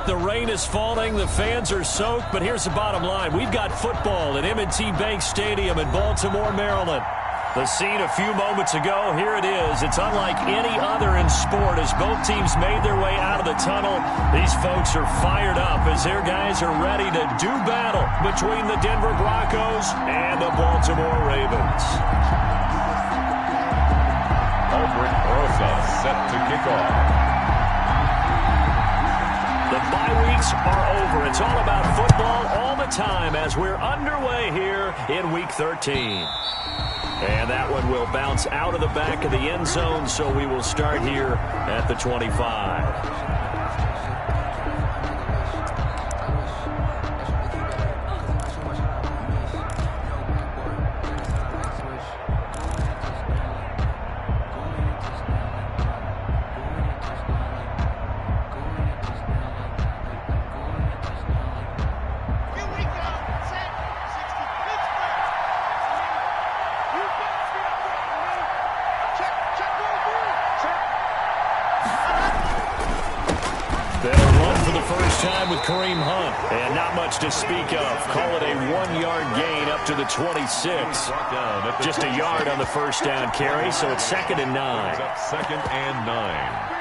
The rain is falling. The fans are soaked. But here's the bottom line. We've got football at M&T Bank Stadium in Baltimore, Maryland. The scene a few moments ago, here it is. It's unlike any other in sport as both teams made their way out of the tunnel. These folks are fired up as their guys are ready to do battle between the Denver Broncos and the Baltimore Ravens. Albert Rosa set to kick off. The bye weeks are over. It's all about football all the time as we're underway here in Week 13. And that one will bounce out of the back of the end zone, so we will start here at the 25. And not much to speak of. Call it a 1-yard gain up to the 26. Just a yard on the first down carry, so it's 2nd and 9. Second and 9.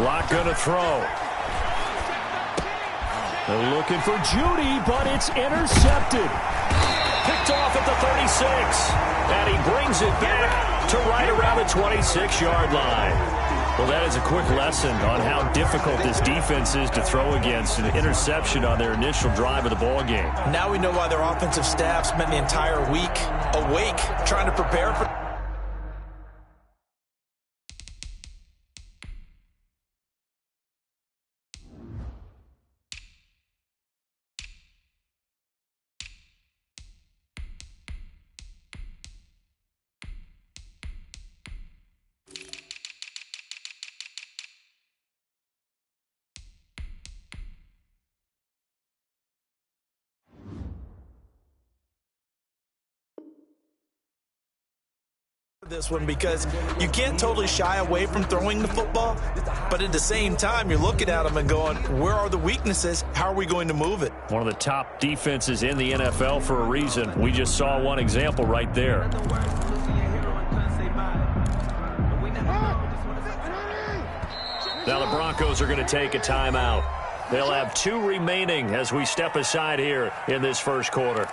Lock gonna throw. They're looking for Judy, but it's intercepted. Picked off at the 36. And he brings it back to right around the 26-yard line. Well, that is a quick lesson on how difficult this defense is to throw against. An interception on their initial drive of the ball game. Now we know why their offensive staff spent the entire week awake trying to prepare for. This one because you can't totally shy away from throwing the football, but at the same time you're looking at them and going, where are the weaknesses? How are we going to move it? One of the top defenses in the NFL for a reason. We just saw one example right there. Now the Broncos are going to take a timeout. They'll have 2 remaining as we step aside here in this first quarter.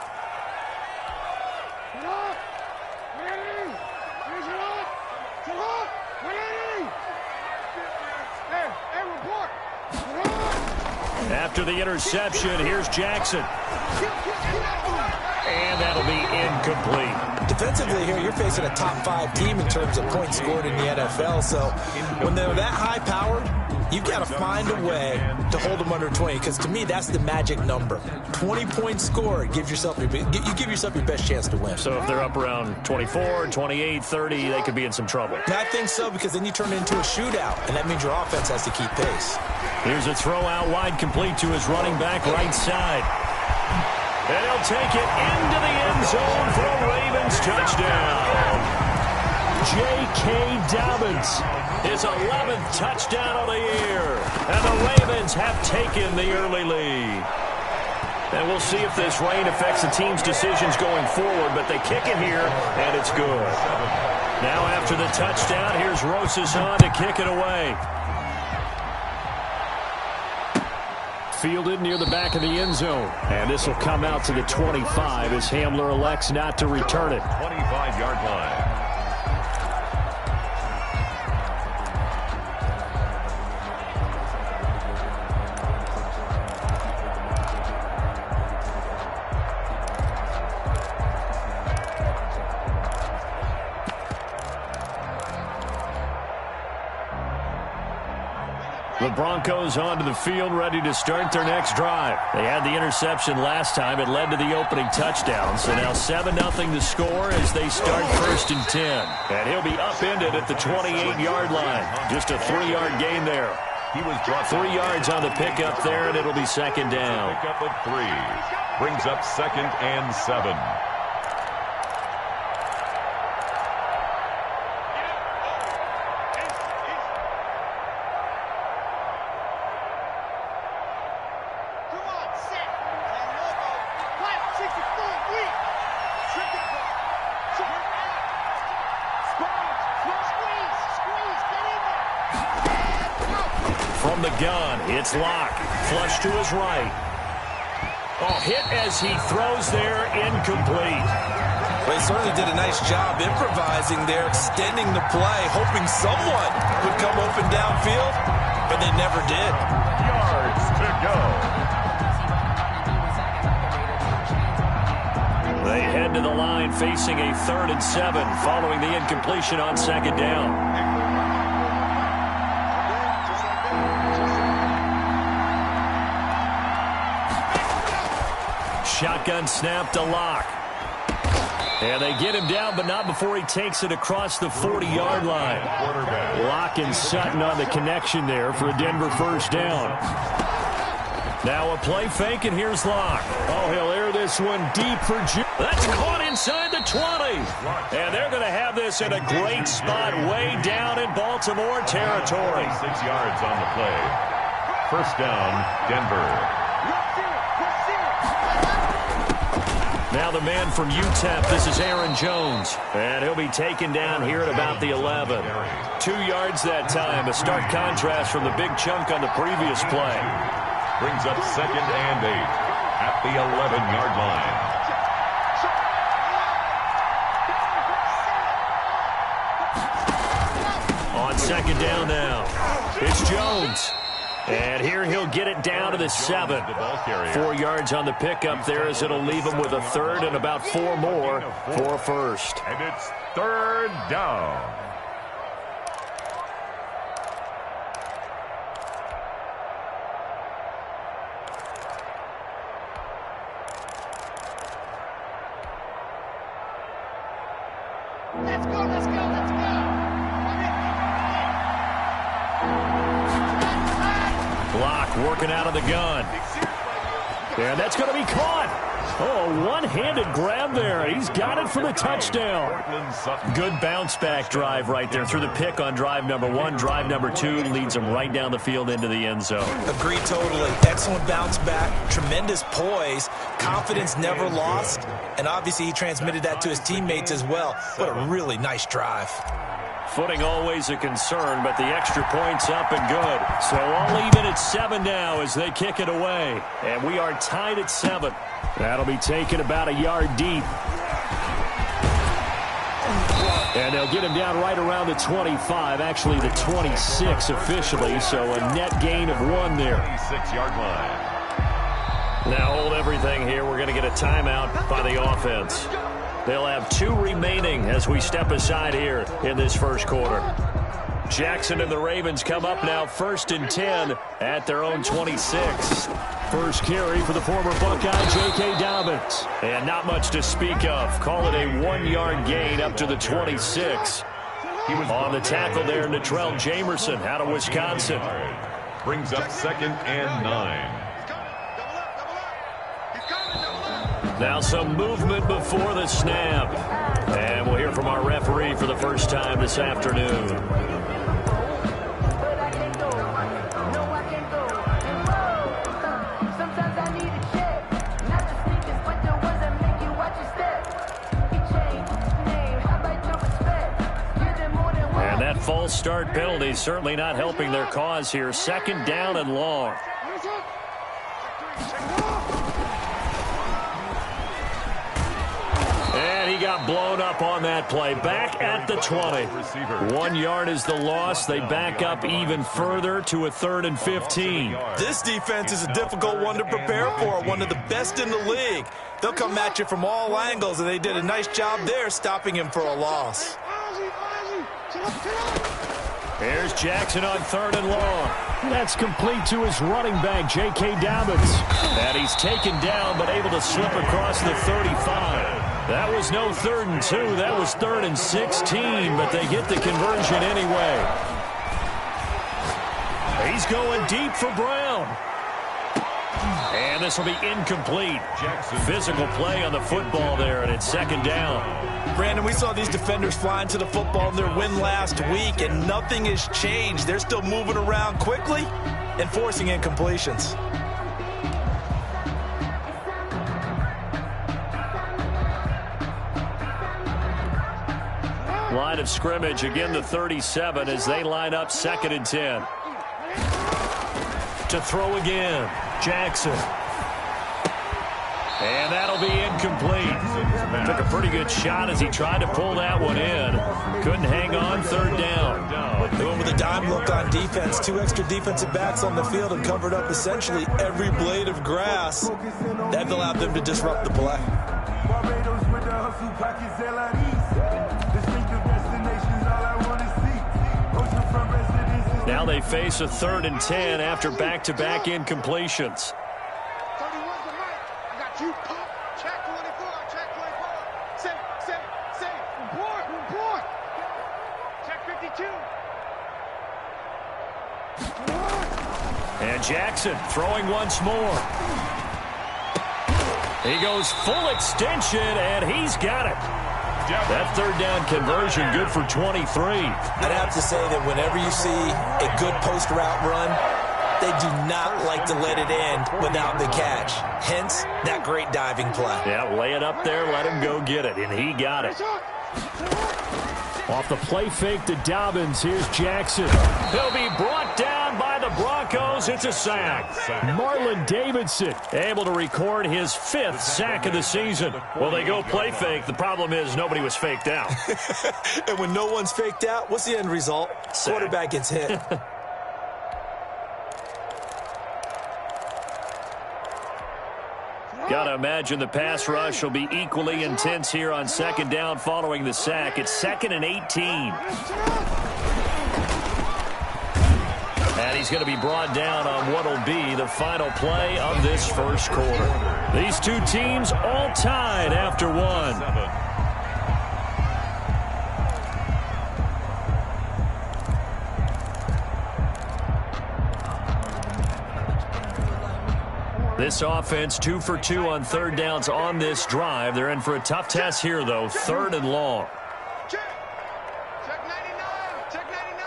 After the interception, here's Jackson. And that'll be incomplete. Defensively here, you're facing a top 5 team in terms of points scored in the NFL. So when they're that high powered, you've got to find a way to hold them under 20. Because to me, that's the magic number. 20 points scored, you give yourself your best chance to win. So if they're up around 24, 28, 30, they could be in some trouble. I think so, because then you turn it into a shootout, and that means your offense has to keep pace. Here's a throw out wide, complete to his running back right side. And he'll take it into the end zone for a Ravens touchdown. J.K. Dobbins, his 11th touchdown of the year. And the Ravens have taken the early lead. And we'll see if this rain affects the team's decisions going forward, but they kick it here, and it's good. Now after the touchdown, here's Rosas on to kick it away. Fielded near the back of the end zone. And this will come out to the 25 as Hamler elects not to return it. 25-yard line. The Broncos onto the field, ready to start their next drive. They had the interception last time. It led to the opening touchdown. So now 7-0 to score as they start 1st and 10. And he'll be upended at the 28-yard line. Just a 3-yard gain there. He was brought 3 yards on the pickup there, and it'll be 2nd down. Pickup of 3. Brings up 2nd and 7. From the gun, it's Locke. Flush to his right. Oh, hit as he throws there, incomplete. Well, he certainly did a nice job improvising there, extending the play, hoping someone would come open downfield, but they never did. Yards to go. They head to the line facing a 3rd and 7 following the incompletion on 2nd down. Shotgun snap to Locke. And they get him down, but not before he takes it across the 40-yard line. Locke and Sutton on the connection there for a Denver 1st down. Now a play fake, and here's Locke. Oh, he'll air this one deep for Jim. That's caught inside the 20. And they're going to have this in a great spot way down in Baltimore territory. 6 yards on the play. 1st down, Denver. Now the man from UTEP, this is Aaron Jones. And he'll be taken down here at about the 11. 2 yards that time, a stark contrast from the big chunk on the previous play. Brings up 2nd and 8 at the 11-yard line. On 2nd down now, it's Jones. And here he'll get it down to the 7. 4 yards on the pickup there as it'll leave him with a 3rd and about 4 more for a 1st. And it's 3rd down. Let's go, let's go, let's go. Locke working out of the gun. And that's going to be caught. Oh, one-handed grab there. He's got it for the touchdown. Good bounce-back drive right there through the pick on drive number 1. Drive number 2 leads him right down the field into the end zone. Agreed totally. Excellent bounce back, tremendous poise, confidence never lost, and obviously he transmitted that to his teammates as well. What a really nice drive. Footing always a concern, but the extra point's up and good. So all even at 7 now as they kick it away. And we are tied at 7. That'll be taken about a yard deep. And they'll get him down right around the 25, actually the 26 officially, so a net gain of 1 there. 26-yard line. Now hold everything here. We're going to get a timeout by the offense. They'll have 2 remaining as we step aside here in this first quarter. Jackson and the Ravens come up now 1st and 10 at their own 26. First carry for the former Buckeye, J.K. Dobbins. And not much to speak of. Call it a 1-yard gain up to the 26. On the tackle there, Natrell Jamerson out of Wisconsin. Brings up 2nd and 9. Now some movement before the snap. And we'll hear from our referee for the first time this afternoon. And that false start penalty certainly not helping their cause here. 2nd down and long. And he got blown up on that play. Back at the 20. 1 yard is the loss. They back up even further to a 3rd and 15. This defense is a difficult one to prepare for, one of the best in the league. They'll come at you from all angles, and they did a nice job there stopping him for a loss. Here's Jackson on 3rd and long. That's complete to his running back, J.K. Dobbins. And he's taken down, but able to slip across the 35. That was no 3rd and 2. That was 3rd and 16, but they get the conversion anyway. He's going deep for Brown. And this will be incomplete. Physical play on the football there, and it's 2nd down. Brandon, we saw these defenders flying to the football in their win last week, and nothing has changed. They're still moving around quickly and forcing incompletions. Line of scrimmage, again the 37 as they line up 2nd and 10. To throw again, Jackson. And that'll be incomplete. Took a pretty good shot as he tried to pull that one in. Couldn't hang on, 3rd down. They went with a dime look on defense. 2 extra defensive backs on the field and covered up essentially every blade of grass. That allowed them to disrupt the play. Now they face a 3rd and 10 after back-to-back incompletions. 31's the mic. I got you. Check 24. Check 24. Say. Report. Check 52. And Jackson throwing once more. He goes full extension, and he's got it. That 3rd down conversion good for 23. I'd have to say that whenever you see a good post route run, they do not like to let it in without the catch. Hence, that great diving play. Yeah, lay it up there, let him go get it, and he got it. Off the play fake to Dobbins, here's Jackson. He'll be brought down by the Broncos. It's a sack. Marlon Davidson able to record his 5th sack of the season. Well, they go play fake. The problem is nobody was faked out. And when no one's faked out, what's the end result? Sack. Quarterback gets hit. Gotta imagine the pass rush will be equally intense here on 2nd down following the sack. It's 2nd and 18. And he's going to be brought down on what will be the final play of this 1st quarter. These two teams all tied after 1. This offense 2 for 2 on 3rd downs on this drive. They're in for a tough test here, though. 3rd and long. Check 99. Check 99.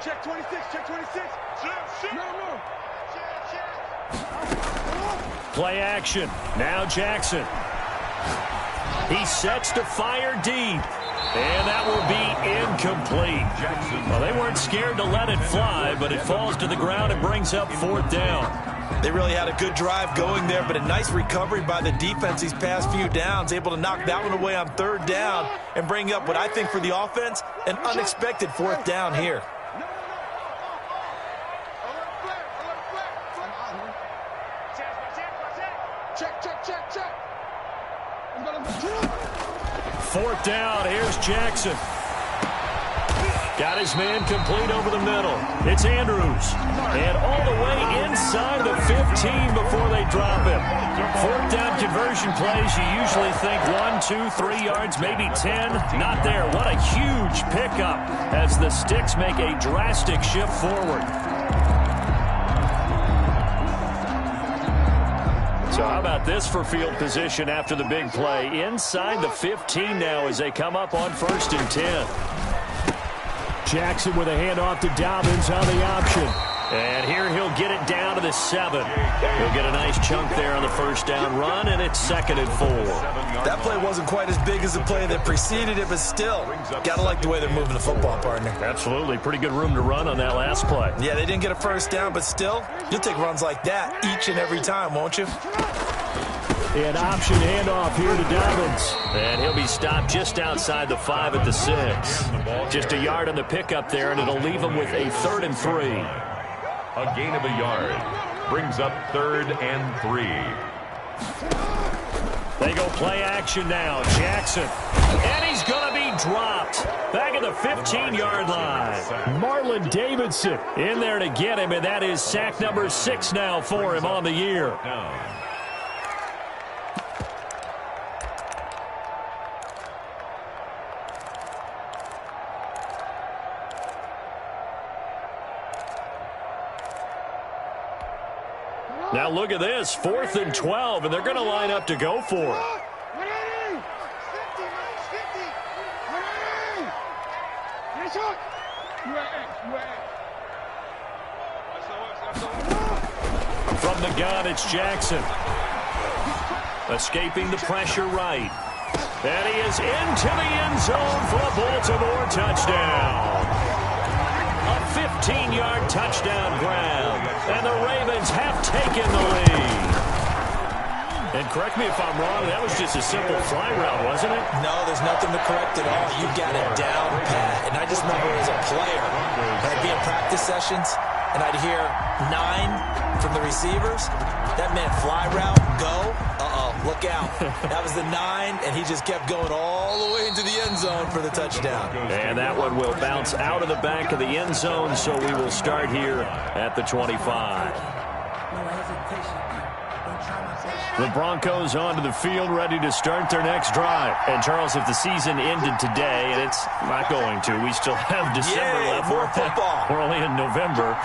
Check 26. Check 26. Check. No. Check. Play action. Now Jackson. He sets to fire deep. And that will be incomplete. Well, they weren't scared to let it fly, but it falls to the ground and brings up 4th down. They really had a good drive going there, but a nice recovery by the defense these past few downs, able to knock that one away on 3rd down and bring up what I think for the offense, an unexpected 4th down here. Check. 4th down, here's Jackson. Got his man complete over the middle. It's Andrews. And all the way inside the 15 before they drop him. 4th down conversion plays, you usually think 1, 2, 3 yards, maybe 10. Not there. What a huge pickup as the Sticks make a drastic shift forward. So how about this for field position after the big play? Inside the 15 now as they come up on 1st and 10. Jackson with a handoff to Dobbins on the option. And here he'll get it down to the 7. He'll get a nice chunk there on the 1st down run, and it's 2nd and 4. That play wasn't quite as big as the play that preceded it, but still, gotta like the way they're moving the football, partner. Absolutely. Pretty good room to run on that last play. Yeah, they didn't get a 1st down, but still, you'll take runs like that each and every time, won't you? An option handoff here to Dobbins. And he'll be stopped just outside the 5 at the 6. Just a yard on the pickup there, and it'll leave him with a 3rd and 3. A gain of a yard. Brings up 3rd and 3. They go play action now. Jackson. And he's going to be and dropped. Back at the 15-yard line. Marlon Davidson in there to get him, and that is sack number 6 now for him on the year. Now look at this, 4th and 12, and they're going to line up to go for it. From the gun, it's Jackson. Escaping the pressure right. And he is into the end zone for a Baltimore touchdown. A 15-yard touchdown grab. And the Ravens have taken the lead. And correct me if I'm wrong, that was just a simple fly route, wasn't it? No, there's nothing to correct at all. You got it down pat. And I just remember as a player, I'd be in practice sessions, and I'd hear 9 from the receivers. That meant fly route, go. Look out. That was the 9, and he just kept going all the way into the end zone for the touchdown. And that one will bounce out of the back of the end zone, so we will start here at the 25. The Broncos onto the field, ready to start their next drive. And, Charles, if the season ended today, and it's not going to, we still have December left. More football. We're only in November.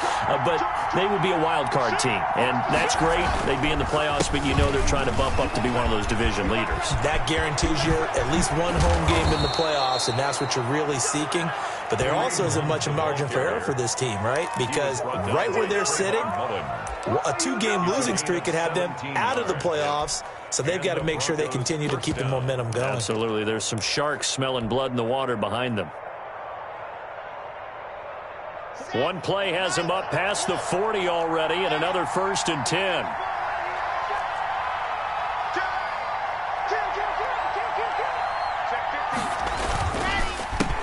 But they would be a wild card team. And that's great. They'd be in the playoffs, but you know they're trying to bump up to be one of those division leaders. That guarantees you at least one home game in the playoffs, and that's what you're really seeking. But there also isn't much margin for error for this team, right? Because right where they're sitting, a 2-game losing streak could have them out of the playoffs, so they've got to make sure they continue to keep the momentum going. Absolutely. There's some sharks smelling blood in the water behind them. One play has them up past the 40 already, and another 1st and 10.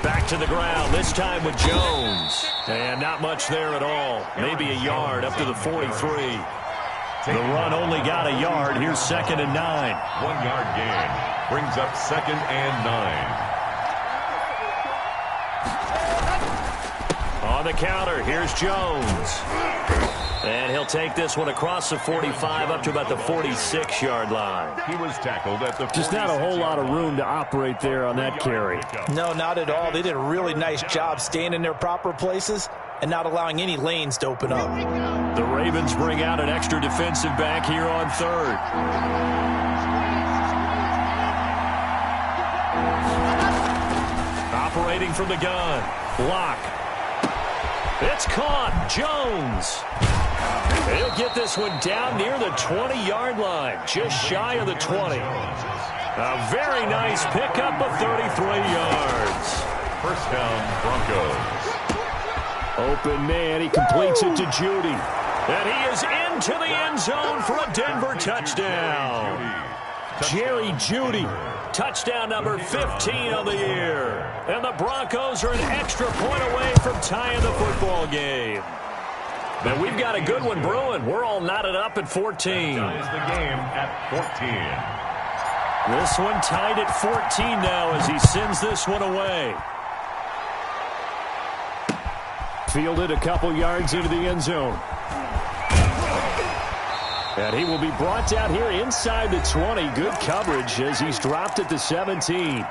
Back to the ground, this time with Jones. And not much there at all. Maybe a yard up to the 43. The run only got a yard. Here's 2nd and 9. 1-yard gain. Brings up 2nd and 9. On the counter, here's Jones. And he'll take this one across the 45 up to about the 46-yard line. He was tackled at the 46. Just not a whole lot of room to operate there on that carry. No, not at all. They did a really nice job staying in their proper places and not allowing any lanes to open up. The Ravens bring out an extra defensive back here on 3rd. Operating from the gun. Block. It's caught. Jones. He'll get this one down near the 20-yard line, just shy of the 20. A very nice pickup of 33 yards. First down, Broncos. Open man, he completes it to Judy. And he is into the end zone for a Denver touchdown. Jerry Judy, touchdown number 15 of the year. And the Broncos are an extra point away from tying the football game. Now we've got a good one brewing. We're all knotted up at 14. Ties the game at 14. This one tied at 14 now as he sends this one away. Fielded a couple yards into the end zone. And he will be brought down here inside the 20. Good coverage as he's dropped at the 17.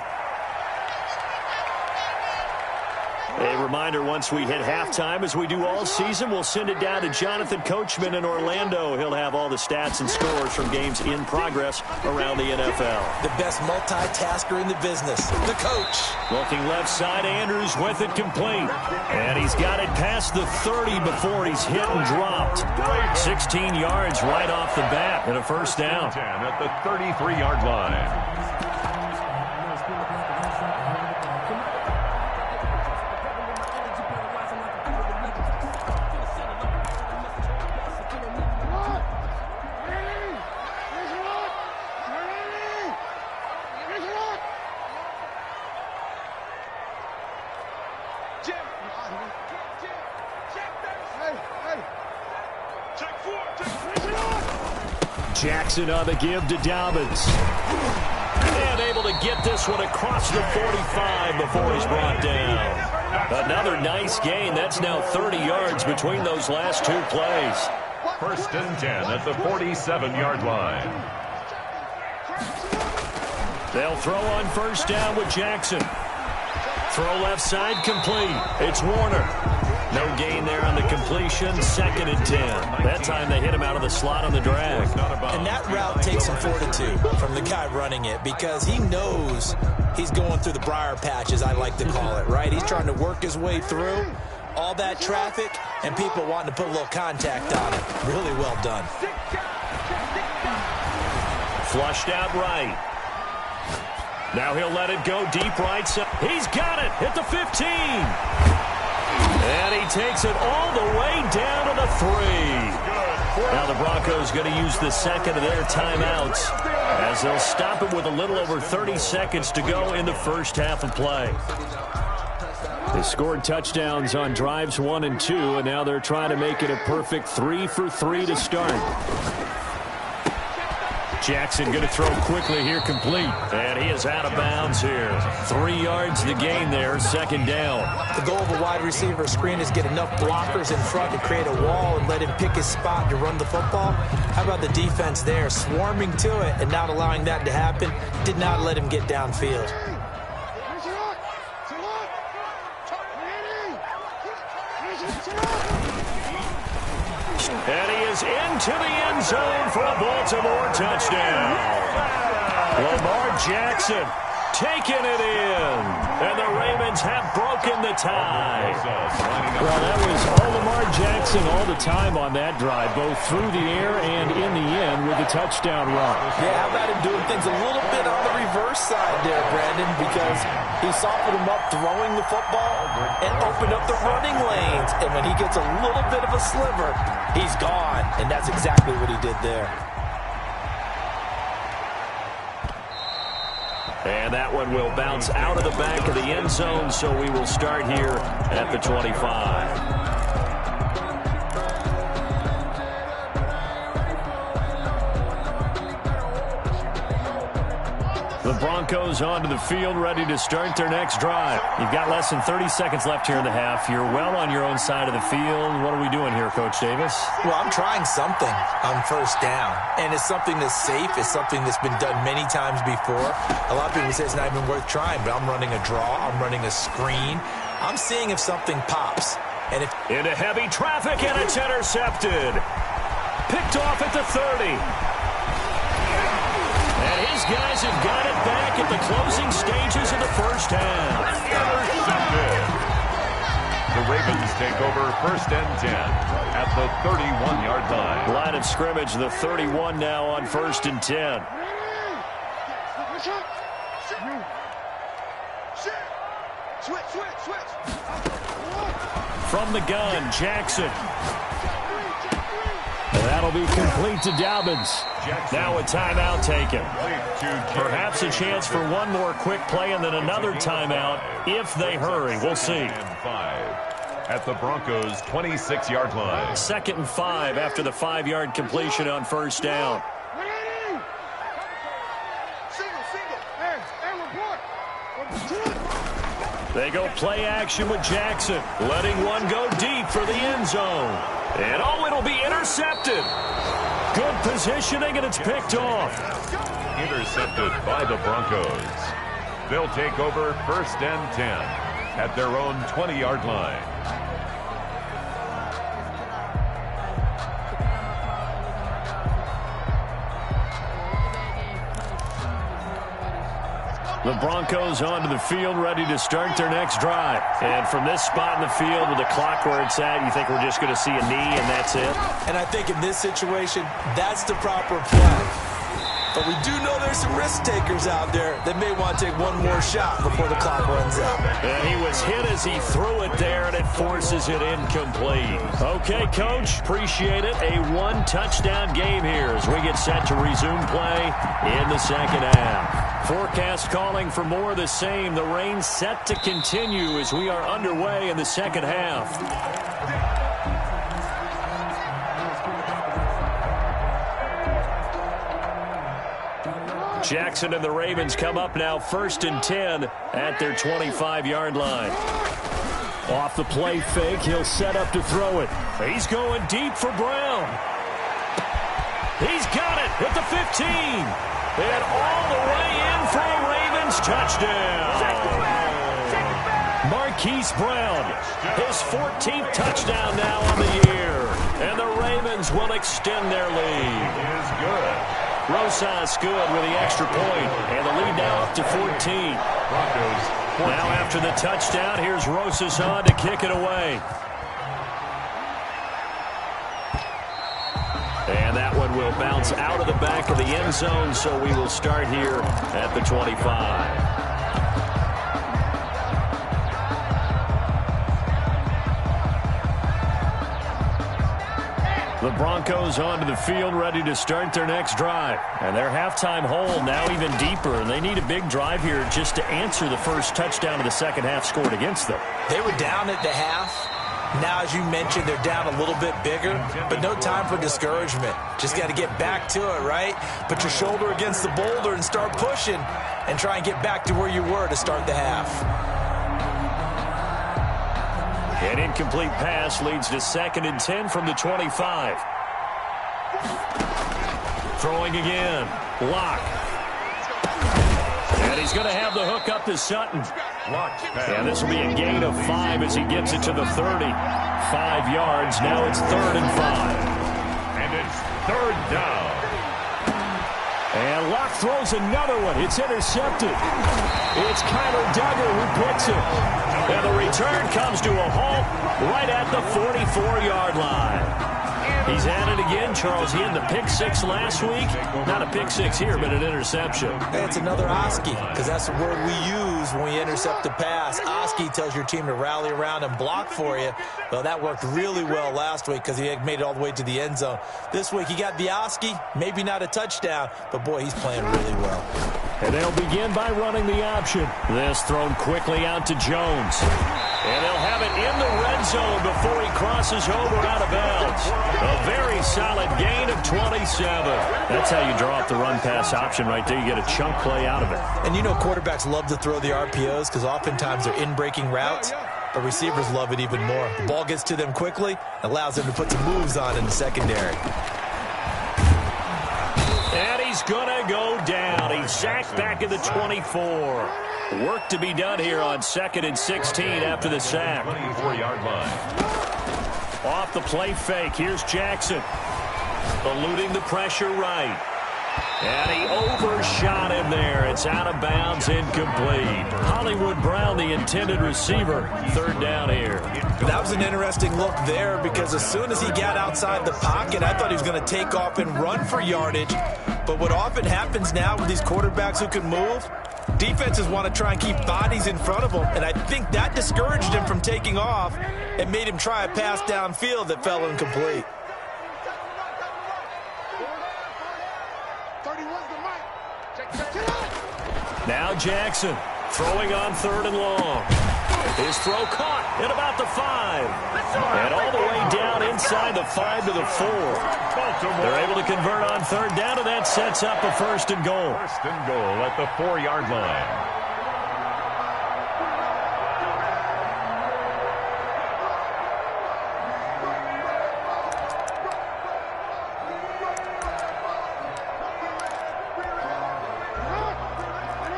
A reminder, once we hit halftime, as we do all season, we'll send it down to Jonathan Coachman in Orlando. He'll have all the stats and scores from games in progress around the NFL. The best multitasker in the business, the coach. Looking left side, Andrews with it complete. And he's got it past the 30 before he's hit and dropped. 16 yards right off the bat and a first down. 10 at the 33-yard line. Jackson on the give to Dobbins. And able to get this one across the 45 before he's brought down. Another nice gain. That's now 30 yards between those last two plays. 1st and 10 at the 47-yard line. They'll throw on 1st down with Jackson. Throw left side complete. It's Warner. No gain there on the completion. 2nd and 10. That time they hit him out of the slot on the drag. And that route takes some fortitude from the guy running it because he knows he's going through the briar patch, as I like to call it, right? He's trying to work his way through all that traffic and people wanting to put a little contact on it. Really well done. Flushed out right. Now he'll let it go deep right side. He's got it at the 15. And he takes it all the way down to the 3. Now the Broncos going to use the second of their timeouts as they'll stop it with a little over 30 seconds to go in the first half of play. They scored touchdowns on drives 1 and 2, and now they're trying to make it a perfect 3 for 3 to start. Jackson going to throw quickly here, complete. And he is out of bounds here. 3 yards the gain there, 2nd down. The goal of a wide receiver screen is get enough blockers in front to create a wall and let him pick his spot to run the football. How about the defense there, swarming to it and not allowing that to happen? Did not let him get downfield. And he is into the end zone for a Baltimore touchdown. Lamar Jackson taking it in. And the Ravens have broken the tie. Well, that was all Lamar Jackson all the time on that drive, both through the air and in the end with a touchdown run. Yeah, how about him doing things a little bit on the reverse side there, Brandon, because he softened him up throwing the football and opened up the running lanes. And when he gets a little bit of a sliver, he's gone. And that's exactly what he did there. And that one will bounce out of the back of the end zone, so we will start here at the 25. The Broncos onto the field, ready to start their next drive. You've got less than 30 seconds left here in the half. You're well on your own side of the field. What are we doing here, Coach Davis? Well, I'm trying something on 1st down, and it's something that's safe. It's something that's been done many times before. A lot of people say it's not even worth trying, but I'm running a draw. I'm running a screen. I'm seeing if something pops. And if into heavy traffic, and it's intercepted. Picked off at the 30. And his guys have got it back at the closing stages of the first half. Intercepted. The Ravens take over 1st and 10 at the 31-yard line. Line of scrimmage, the 31 now on 1st and 10. From the gun, Jackson. That'll be complete to Dobbins. Now a timeout taken. Perhaps a chance for one more quick play and then another timeout if they hurry. We'll see. At the Broncos' 26-yard line. 2nd and 5 after the 5-yard completion on 1st down. They go play action with Jackson, letting one go deep for the end zone. And oh, it'll be intercepted. Good positioning, and it's picked off. Intercepted by the Broncos. They'll take over 1st and 10 at their own 20-yard line. The Broncos onto the field, ready to start their next drive. And from this spot in the field with the clock where it's at, you think we're just going to see a knee and that's it? And I think in this situation, that's the proper play. But we do know there's some risk takers out there that may want to take one more shot before the clock runs out. And he was hit as he threw it there, and it forces it incomplete. Okay, Coach, appreciate it. A one-touchdown game here as we get set to resume play in the second half. Forecast calling for more of the same. The rain set to continue as we are underway in the second half. Jackson and the Ravens come up now 1st and 10 at their 25-yard line. Off the play fake, he'll set up to throw it. He's going deep for Brown. He's got it at the 15. And all the way in for a Ravens touchdown. Marquise Brown, his 14th touchdown now on the year. And the Ravens will extend their lead. Is good. Rosas good with the extra point, and the lead now up to 14. Broncos 14. Now after the touchdown, here's Rosas on to kick it away. And that one will bounce out of the back of the end zone, so we will start here at the 25. The Broncos onto the field, ready to start their next drive. And their halftime hole now even deeper, and they need a big drive here just to answer the first touchdown of the second half scored against them. They were down at the half. Now, as you mentioned, they're down a little bit bigger, but no time for discouragement. Just got to get back to it, right? Put your shoulder against the boulder and start pushing and try and get back to where you were to start the half. An incomplete pass leads to 2nd and 10 from the 25. Throwing again. Lock. And he's going to have the hook up to Sutton. And this will be a gain of 5 as he gets it to the 30. 5 yards. Now it's 3rd and 5. And it's 3rd down. And Locke throws another one. It's intercepted. It's Kyler Duggar who picks it. And the return comes to a halt right at the 44-yard line. He's at it again, Charles. He had the pick 6 last week. Not a pick 6 here, but an interception. Hey, it's another Oski, because that's the word we use when we intercept a pass. Oski tells your team to rally around and block for you. Well, that worked really well last week because he made it all the way to the end zone. This week, he got the Oski, maybe not a touchdown, but boy, he's playing really well. And they'll begin by running the option. This thrown quickly out to Jones. And they'll have it in the red zone before he crosses over out of bounds. A very solid gain of 27. That's how you draw up the run-pass option right there. You get a chunk play out of it. And you know quarterbacks love to throw the RPOs because oftentimes they're in-breaking routes. But receivers love it even more. The ball gets to them quickly, allows them to put some moves on in the secondary. And he's going to go down. He's sacked back at the 24. Work to be done here on 2nd and 16 after the sack. 24-yard line. Off the play fake. Here's Jackson. Eluding the pressure right. And he overshot him there. It's out of bounds, incomplete. Hollywood Brown, the intended receiver. 3rd down here. That was an interesting look there because as soon as he got outside the pocket, I thought he was going to take off and run for yardage. But what often happens now with these quarterbacks who can move, defenses want to try and keep bodies in front of them, and I think that discouraged him from taking off and made him try a pass downfield that fell incomplete. Now Jackson throwing on 3rd and long. His throw caught at about the 5. And all the way down inside the 5 to the 4. They're able to convert on 3rd down, and that sets up a 1st and goal. 1st and goal at the 4-yard line.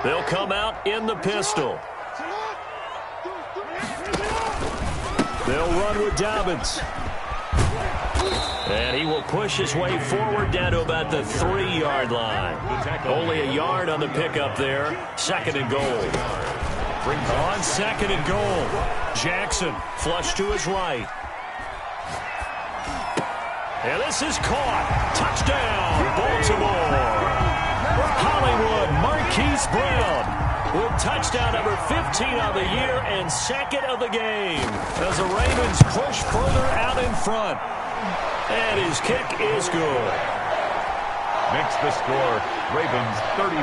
They'll come out in the pistol. They'll run with Dobbins. And he will push his way forward down to about the 3-yard line. Only a yard on the pickup there. 2nd and goal. On 2nd and goal, Jackson flush to his right. And this is caught. Touchdown, Baltimore. Hollywood Marquise Brown with touchdown number 15 on the year and 2nd of the game as the Ravens push further out in front. And his kick is good. Makes the score Ravens 35,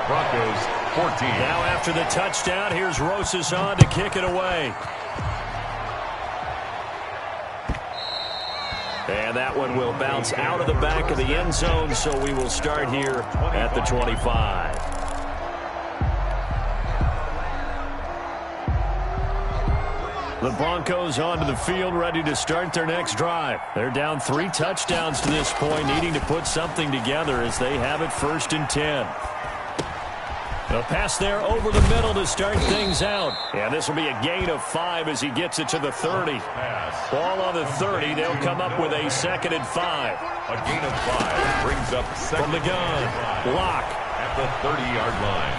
Broncos 14. Now after the touchdown, here's Rosas on to kick it away. And that that one will bounce out of the back of the end zone, so we will start here at the 25. The Broncos onto the field, ready to start their next drive. They're down 3 touchdowns to this point, needing to put something together as they have it 1st and 10. A pass there over the middle to start things out. And this will be a gain of 5 as he gets it to the 30. Ball on the 30. They'll come up with a 2nd and 5. A gain of 5 brings up second from the gun. Lock at the 30-yard line.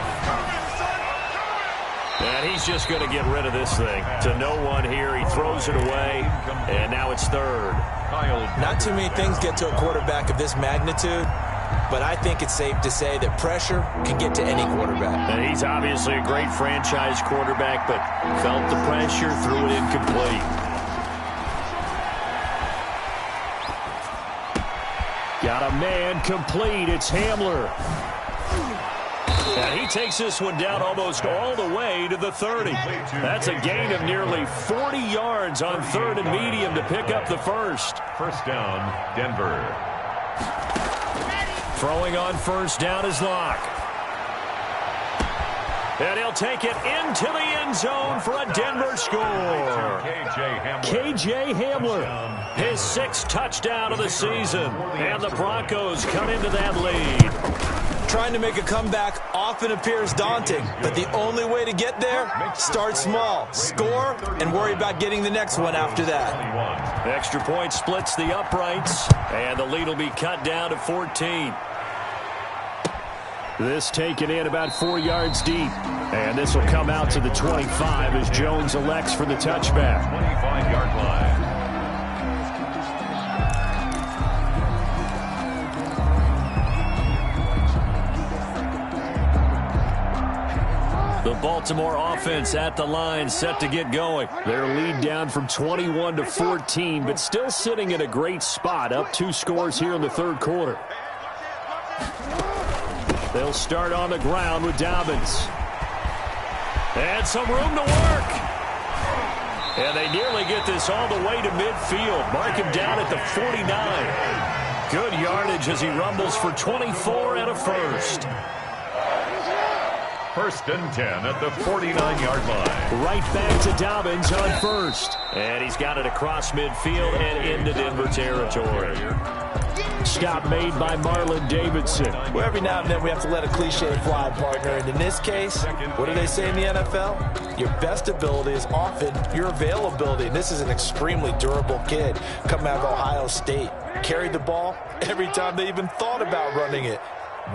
And he's just going to get rid of this thing. To no one here. He throws it away. And now it's 3rd. Not too many things get to a quarterback of this magnitude, but I think it's safe to say that pressure can get to any quarterback. And he's obviously a great franchise quarterback, but felt the pressure, threw it incomplete. Got a man complete. It's Hamler. And he takes this one down almost all the way to the 30. That's a gain of nearly 40 yards on 3rd and medium to pick up the 1st. First down, Denver. Throwing on 1st down is Lock. And he'll take it into the end zone for a Denver score. K.J. Hamler, his 6th touchdown of the season. And the Broncos cut into that lead. Trying to make a comeback often appears daunting, but the only way to get there, start small, score, and worry about getting the next one after that. Extra point splits the uprights, and the lead will be cut down to 14. This taken in about 4 yards deep, and this will come out to the 25 as Jones elects for the touchback. 25-yard line. The Baltimore offense at the line, set to get going. Their lead down from 21 to 14, but still sitting in a great spot, up 2 scores here in the 3rd quarter. They'll start on the ground with Dobbins. And some room to work. And they nearly get this all the way to midfield. Mark him down at the 49. Good yardage as he rumbles for 24 and a 1st. 1st and 10 at the 49-yard line. Right back to Dobbins on 1st. And he's got it across midfield and into Denver territory. Stop made by Marlon Davidson. Well, every now and then we have to let a cliche fly, partner. And in this case, what do they say in the NFL? Your best ability is often your availability. And this is an extremely durable kid coming out of Ohio State. Carried the ball every time they even thought about running it.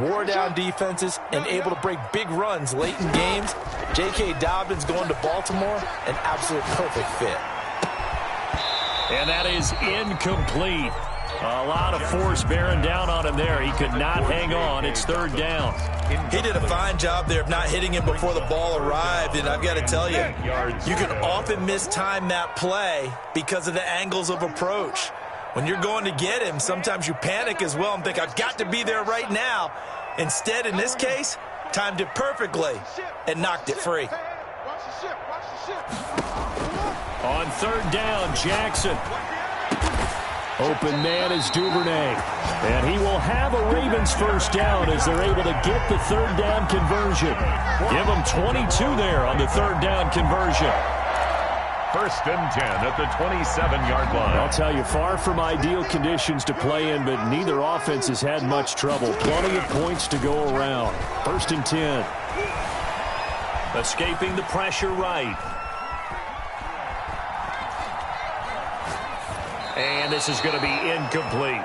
Wore down defenses and able to break big runs late in games. J.K. Dobbins going to Baltimore, an absolute perfect fit. And that is incomplete. A lot of force bearing down on him there. He could not hang on. It's 3rd down. He did a fine job there of not hitting him before the ball arrived. And I've got to tell you, you can often mistime that play because of the angles of approach. When you're going to get him, sometimes you panic as well and think, I've got to be there right now. Instead, in this case, timed it perfectly and knocked it free. On 3rd down, Jackson. Open man is Duvernay. And he will have a Ravens 1st down as they're able to get the 3rd down conversion. Give them 22 there on the 3rd down conversion. 1st and 10 at the 27-yard line. I'll tell you, far from ideal conditions to play in, but neither offense has had much trouble. Plenty of points to go around. 1st and 10. Escaping the pressure right. And this is going to be incomplete.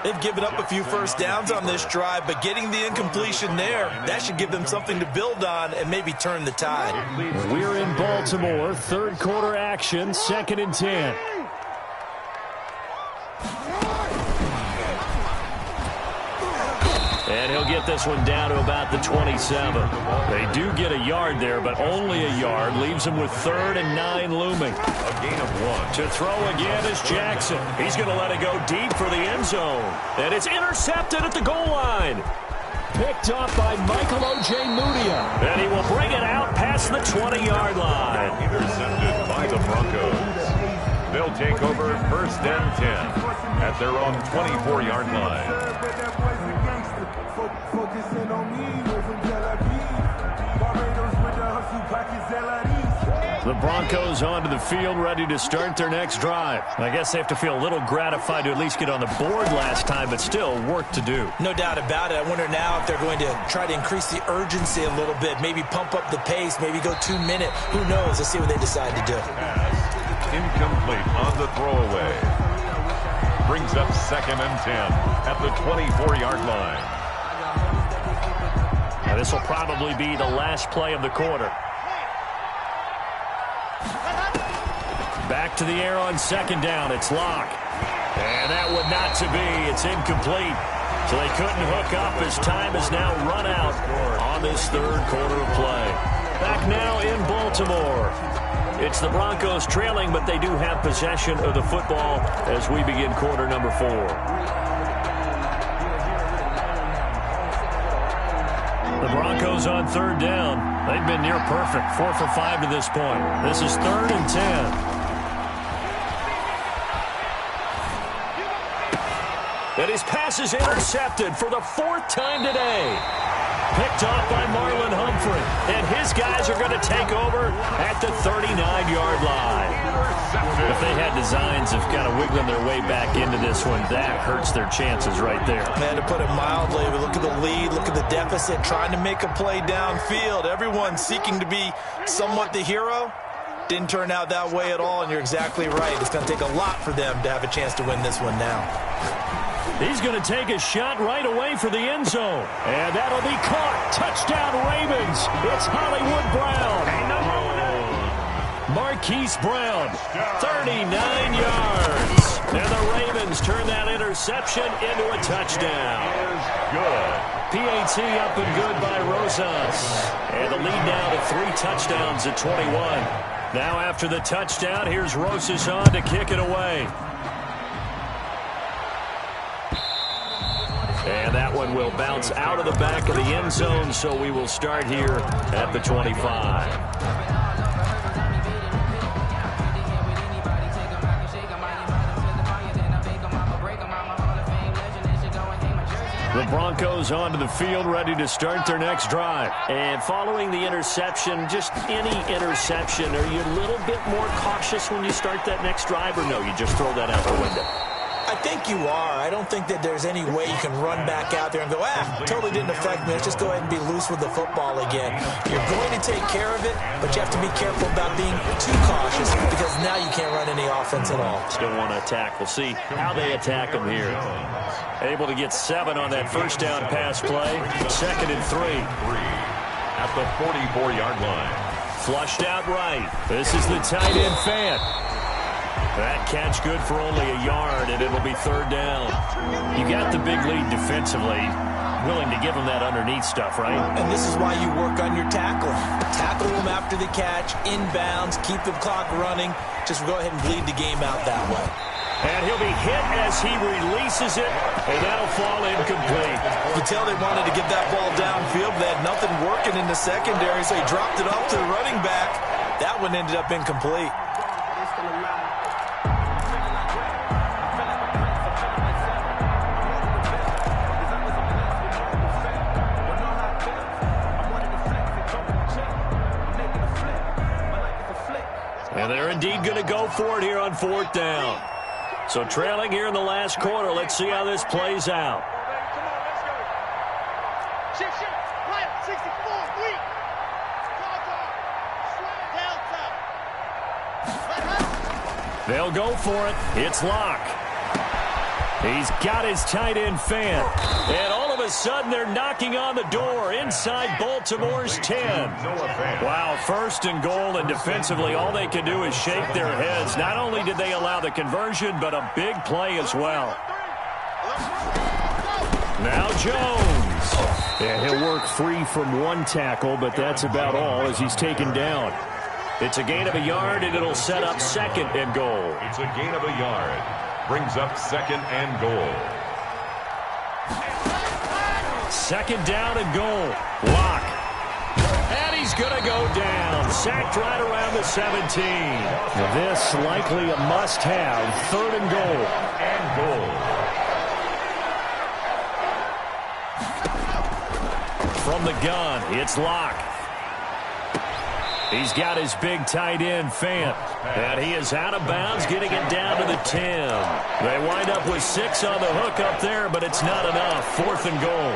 They've given up a few 1st downs on this drive, but getting the incompletion there, that should give them something to build on and maybe turn the tide. We're in Baltimore, 3rd quarter action, 2nd and 10. And he'll get this one down to about the 27. They do get a yard there, but only a yard. Leaves them with 3rd and 9 looming. A gain of 1. To throw again is Jackson. He's going to let it go deep for the end zone. And it's intercepted at the goal line. Picked up by Michael Ojemudia. And he will bring it out past the 20-yard line. Intercepted by the Broncos. They'll take over 1st and 10 at their own 24-yard line. The Broncos onto the field, ready to start their next drive. I guess they have to feel a little gratified to at least get on the board last time, but still work to do. No doubt about it. I wonder now if they're going to try to increase the urgency a little bit, maybe pump up the pace, maybe go 2 minute. Who knows? Let's see what they decide to do. Pass incomplete on the throwaway. Brings up 2nd and 10 at the 24-yard line. Now this will probably be the last play of the quarter. Back to the air on 2nd down. It's Locke. And that one not to be. It's incomplete. So they couldn't hook up as time is now run out on this 3rd quarter of play. Back now in Baltimore. It's the Broncos trailing, but they do have possession of the football as we begin quarter number 4. The Broncos on 3rd down. They've been near perfect. 4 for 5 to this point. This is 3rd and 10. And his pass is intercepted for the 4th time today. Picked off by Marlon Humphrey. And his guys are going to take over at the 39-yard line. If they had designs of kind of wiggling their way back into this one, that hurts their chances right there. Man, to put it mildly, but look at the lead, look at the deficit, trying to make a play downfield. Everyone seeking to be somewhat the hero. Didn't turn out that way at all, and you're exactly right. It's going to take a lot for them to have a chance to win this one now. He's going to take a shot right away for the end zone. And that'll be caught. Touchdown, Ravens. It's Hollywood Brown. Marquise Brown, 39 yards. And the Ravens turn that interception into a touchdown. Good. PAT up and good by Rosas. And the lead now to 3 touchdowns at 21. Now after the touchdown, here's Rosas on to kick it away. And that one will bounce out of the back of the end zone, so we will start here at the 25. The Broncos onto the field, ready to start their next drive. And following the interception, just any interception, are you a little bit more cautious when you start that next drive, or no, you just throw that out the window? I think you are. I don't think that there's any way you can run back out there and go, totally didn't affect me. Let's just go ahead and be loose with the football again. You're going to take care of it, but you have to be careful about being too cautious because now you can't run any offense at all. Still want to attack. We'll see how they attack them here. Able to get 7 on that 1st down pass play. 2nd and 3. At the 44-yard line. Flushed out right. This is the tight end Fant. That catch good for only a yard, and it'll be 3rd down. You got the big lead defensively. Willing to give them that underneath stuff, right? And this is why you work on your tackling. Tackle them after the catch, inbounds, keep the clock running. Just go ahead and bleed the game out that way. And he'll be hit as he releases it, and that'll fall incomplete. You can tell they wanted to get that ball downfield, but they had nothing working in the secondary, so he dropped it off to the running back. That one ended up incomplete. And they're indeed going to go for it here on 4th down. So trailing here in the last quarter. Let's see how this plays out. Shift. Right, 64, weak. Delta. They'll go for it. It's Locke. He's got his tight end Fant. And all of a sudden, they're knocking on the door inside Baltimore's 10. Wow, 1st and goal, and defensively, all they can do is shake their heads. Not only did they allow the conversion, but a big play as well. Now Jones. And he'll work free from 1 tackle, but that's about all as he's taken down. It's a gain of a yard, and it'll set up 2nd and goal. It's a gain of a yard. Brings up 2nd and goal. 2nd down and goal. Locke. And he's He's going to go down. Sacked right around the 17. This likely a must-have. 3rd and goal. From the gun, it's Locke. He's got his big tight end, Fant. And he is out of bounds, getting it down to the 10. They wind up with 6 on the hook up there, but it's not enough. 4th and goal.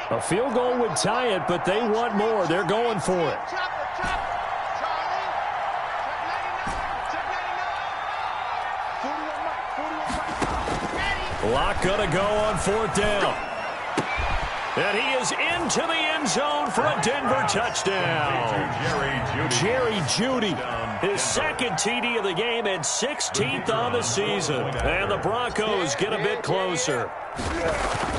A field goal would tie it, but they want more. They're going for it. Locke going to go on 4th down. And he is into the end zone for a Denver touchdown. Jerry Jeudy, his 2nd TD of the game and 16th on the season. And the Broncos get a bit closer.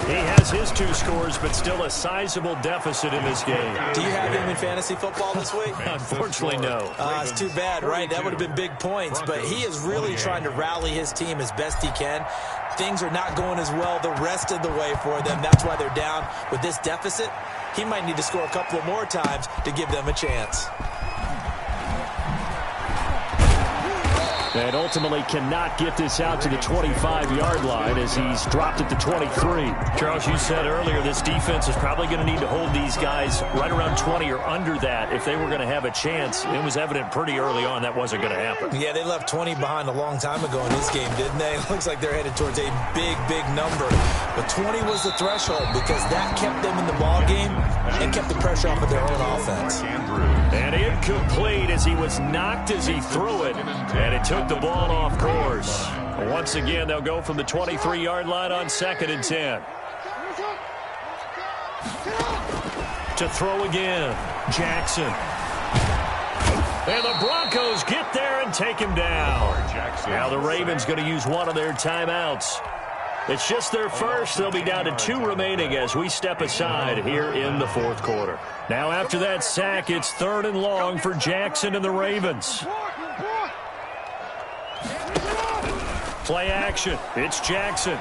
He has his 2 scores, but still a sizable deficit in this game. Do you have him in fantasy football this week? Unfortunately, no. It's too bad, right? That would have been big points, but he is really trying to rally his team as best he can. Things are not going as well the rest of the way for them. That's why they're down with this deficit. He might need to score a couple of more times to give them a chance. And ultimately cannot get this out to the 25-yard line as he's dropped at the 23. Charles, you said earlier this defense is probably going to need to hold these guys right around 20 or under that if they were going to have a chance. It was evident pretty early on that wasn't going to happen. Yeah, they left 20 behind a long time ago in this game, didn't they? It looks like they're headed towards a big, big number. But 20 was the threshold because that kept them in the ball game and kept the pressure off of their own offense. And incomplete as he was knocked as he threw it, and it took the ball off course. Once again, they'll go from the 23-yard line on 2nd and 10. To throw again, Jackson. And the Broncos get there and take him down. Now the Ravens going to use one of their timeouts. It's just their first. They'll be down to 2 remaining as we step aside here in the 4th quarter. Now after that sack, it's 3rd and long for Jackson and the Ravens. Play action. It's Jackson.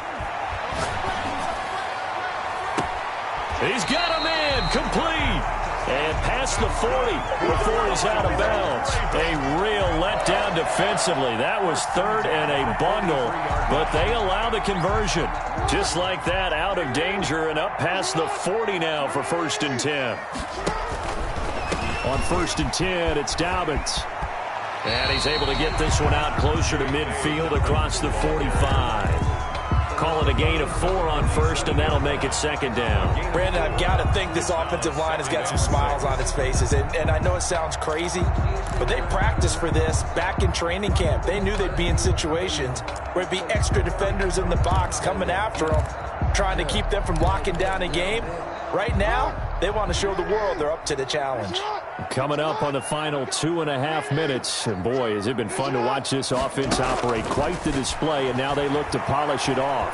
He's got him in. Complete. And past the 40 before he's out of bounds. A real letdown defensively. That was 3rd and a bundle, but they allow the conversion. Just like that, out of danger and up past the 40 now for 1st and 10. On 1st and 10, it's Dobbins. And he's able to get this one out closer to midfield across the 45. Call it a gain of 4 on 1st, and that'll make it 2nd down. Brandon, I've got to think this offensive line has got some smiles on its faces. And I know it sounds crazy, but they practiced for this back in training camp. They knew they'd be in situations where it'd be extra defenders in the box coming after them, trying to keep them from locking down a game. Right now, they want to show the world they're up to the challenge. Coming up on the final 2.5 minutes. And boy, has it been fun to watch this offense operate. Quite the display, and now they look to polish it off.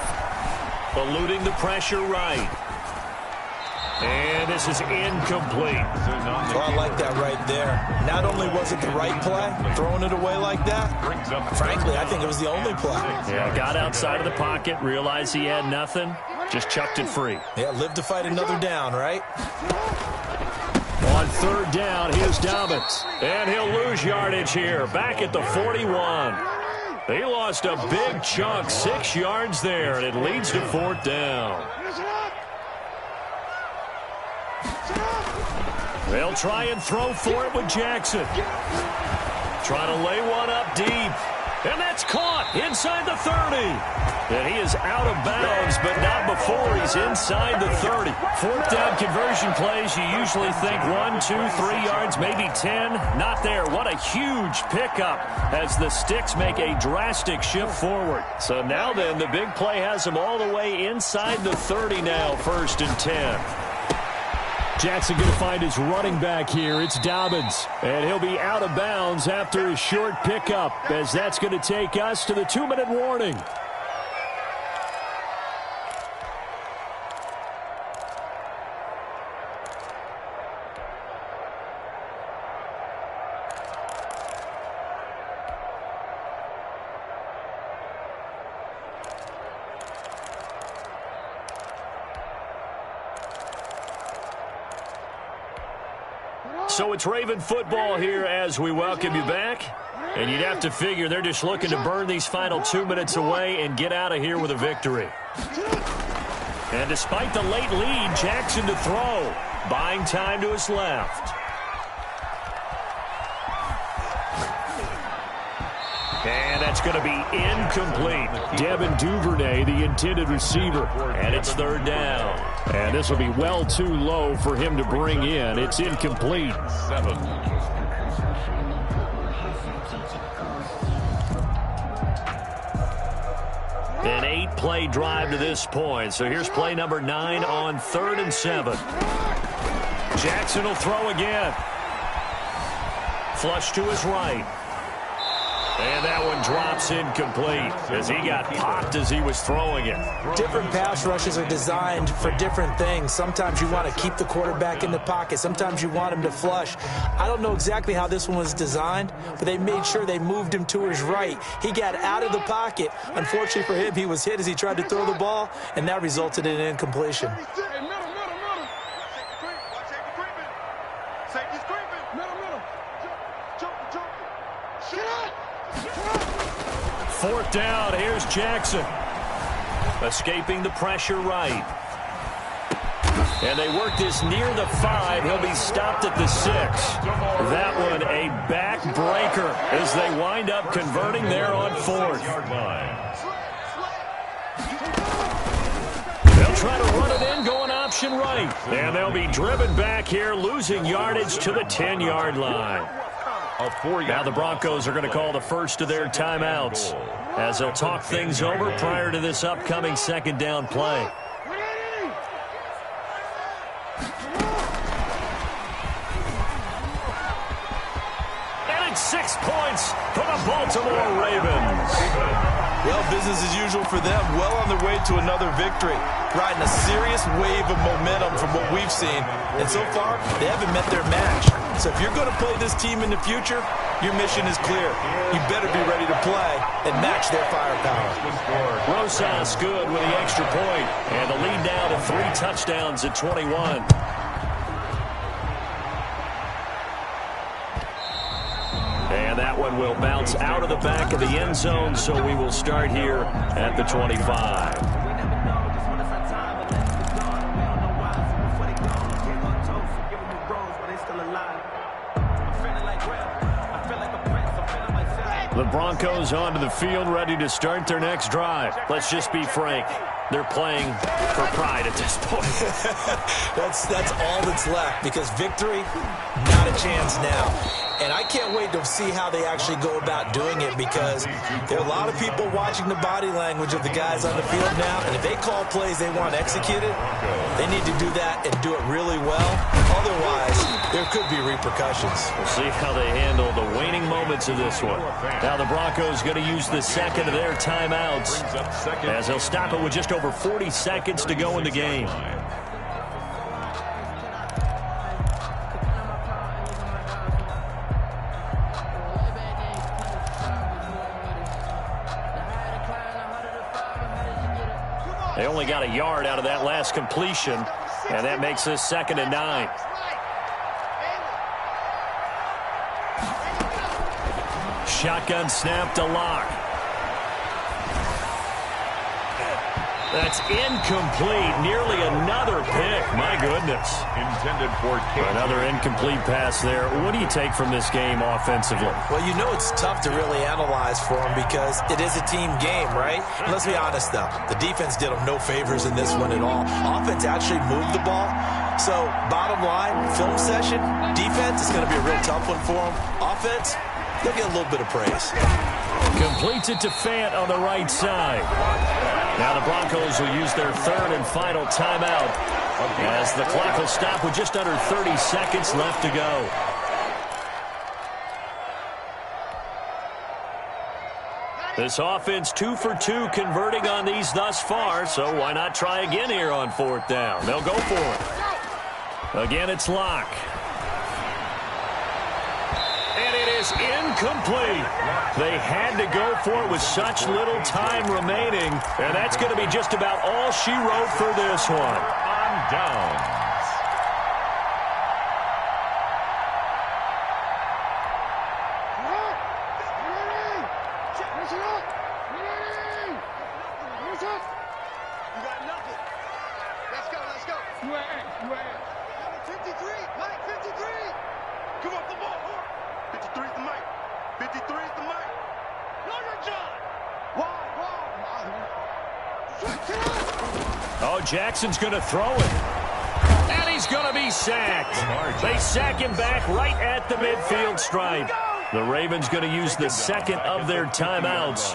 Eluding the pressure right. And this is incomplete. Well, I like that right there. Not only was it the right play, throwing it away like that, frankly, I think it was the only play. Yeah, got outside of the pocket, realized he had nothing, just chucked it free. Yeah, live to fight another down, right? On 3rd down, here's Dobbins. And he'll lose yardage here, back at the 41. He lost a big chunk, 6 yards there, and it leads to 4th down. They'll try and throw for it with Jackson. Trying to lay one up deep. And that's caught inside the 30. And he is out of bounds, but not before he's inside the 30. 4th down conversion plays, you usually think 1, 2, 3 yards, maybe 10. Not there. What a huge pickup as the sticks make a drastic shift forward. So now then, the big play has him all the way inside the 30 now, 1st and 10. Jackson going to find his running back here. It's Dobbins. And he'll be out of bounds after his short pickup, as that's going to take us to the 2-minute warning. So it's Raven football here as we welcome you back. And you'd have to figure they're just looking to burn these final 2 minutes away and get out of here with a victory. And despite the late lead, Jackson to throw. Buying time to his left. And that's going to be incomplete. Devin Duvernay, the intended receiver. And it's third down. And this will be well too low for him to bring in. It's incomplete. 7. An 8-play drive to this point. So here's play number 9 on 3rd and 7. Jackson will throw again. Flush to his right. And that one drops incomplete as he got popped as he was throwing it. Different pass rushes are designed for different things. Sometimes you want to keep the quarterback in the pocket. Sometimes you want him to flush. I don't know exactly how this one was designed, but they made sure they moved him to his right. He got out of the pocket. Unfortunately for him, he was hit as he tried to throw the ball, and that resulted in an incompletion. Fourth down, here's Jackson. Escaping the pressure right. And they work this near the 5. He'll be stopped at the 6. That one a backbreaker as they wind up converting there on 4th. They'll try to run it in, going option right. And they'll be driven back here, losing yardage to the 10-yard line. Now the Broncos are going to call the first of their timeouts as they'll talk things over prior to this upcoming second down play. And it's 6 points for the Baltimore Ravens. Well, business as usual for them. Well on their way to another victory. Riding a serious wave of momentum from what we've seen. And so far, they haven't met their match. So if you're going to play this team in the future, your mission is clear. You better be ready to play and match their firepower. Rosas good with the extra point. And the lead now to 3 touchdowns at 21. And that one will bounce out of the back of the end zone, so we will start here at the 25. The Broncos onto the field, ready to start their next drive. Let's just be frank. They're playing for pride at this point. That's all that's left, because victory, not a chance now. And I can't wait to see how they actually go about doing it, because there are a lot of people watching the body language of the guys on the field now, and if they call plays they want executed, they need to do that and do it really well. Otherwise, there could be repercussions. We'll see how they handle the waning moments of this one. Now the Broncos going to use the second of their timeouts as they'll stop it with just over 40 seconds to go in the game. They only got a yard out of that last completion, and that makes this 2nd and 9. Shotgun snap to Lock. That's incomplete. Nearly another pick. My goodness. Intended for another incomplete pass there. What do you take from this game offensively? Well, you know it's tough to really analyze for them because it is a team game, right? And let's be honest, though. The defense did them no favors in this one at all. Offense actually moved the ball. So, bottom line, film session, defense is going to be a real tough one for them. Offense, they'll get a little bit of praise. Completes it to Fant on the right side. Now the Broncos will use their 3rd and final timeout as the clock will stop with just under 30 seconds left to go. This offense 2 for 2 converting on these thus far, so why not try again here on 4th down? They'll go for it. Again, it's Lock. And it is incomplete. They had to go for it with such little time remaining, and that's going to be just about all she wrote for this one. On downs. come on. 53 is the mic. 53 is the mic. You're John. Wide. Oh, Jackson's going to throw it. And he's going to be sacked. They sack him back right at the midfield stripe. The Ravens going to use the second of their timeouts.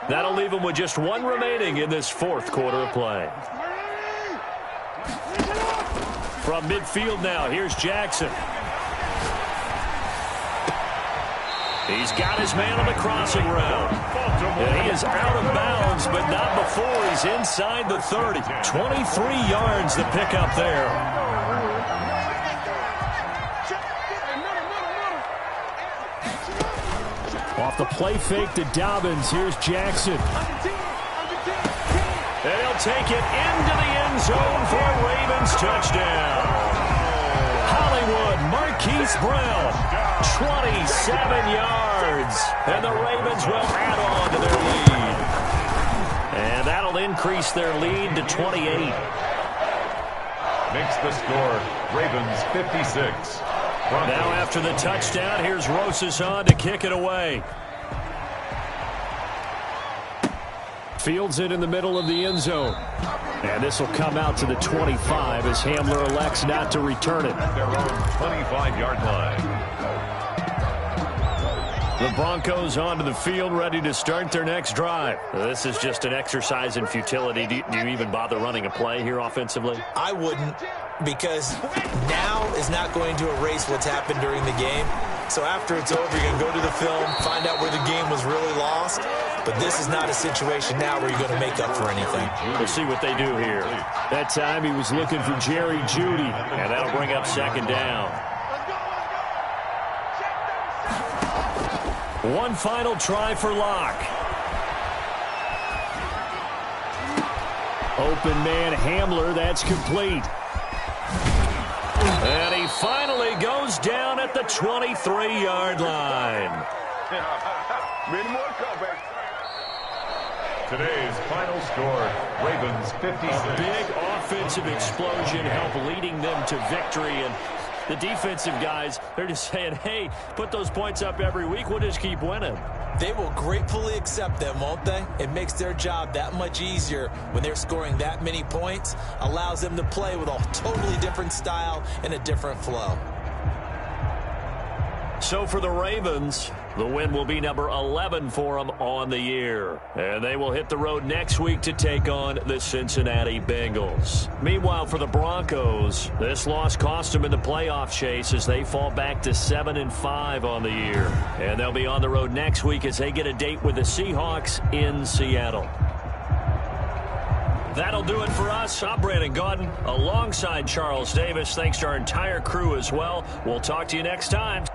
That'll leave them with just one remaining in this fourth quarter of play. From midfield now, here's Jackson. He's got his man on the crossing route. And he is out of bounds, but not before he's inside the 30. 23 yards the pickup there. Off the play fake to Dobbins, here's Jackson. And he'll take it into the end zone for a Ravens touchdown. Hollywood, Marquise Brown, 27 yards. And the Ravens will add on to their lead. And that'll increase their lead to 28. Makes the score Ravens 56. Now after the touchdown, here's Rosas on to kick it away. Fields it in the middle of the end zone. And this will come out to the 25 as Hamler elects not to return it. At their own 25-yard line. The Broncos onto the field, ready to start their next drive. This is just an exercise in futility. Do you even bother running a play here offensively? I wouldn't, because now is not going to erase what's happened during the game. So after it's over, you're going to go to the film, find out where the game was really lost. But this is not a situation now where you're going to make up for anything. We'll see what they do here. That time he was looking for Jerry Jeudy, and that'll bring up second down. One final try for Locke. Open man Hamler, that's complete. And he finally goes down at the 23-yard line. Many more comebacks. Today's final score, Ravens 56. A big offensive explosion helped leading them to victory. And the defensive guys, they're just saying, hey, put those points up every week. We'll just keep winning. They will gratefully accept them, won't they? It makes their job that much easier when they're scoring that many points. Allows them to play with a totally different style and a different flow. So for the Ravens, the win will be number 11 for them on the year. And they will hit the road next week to take on the Cincinnati Bengals. Meanwhile, for the Broncos, this loss cost them in the playoff chase as they fall back to 7-5 on the year. And they'll be on the road next week as they get a date with the Seahawks in Seattle. That'll do it for us. I'm Brandon Gaudin alongside Charles Davis. Thanks to our entire crew as well. We'll talk to you next time.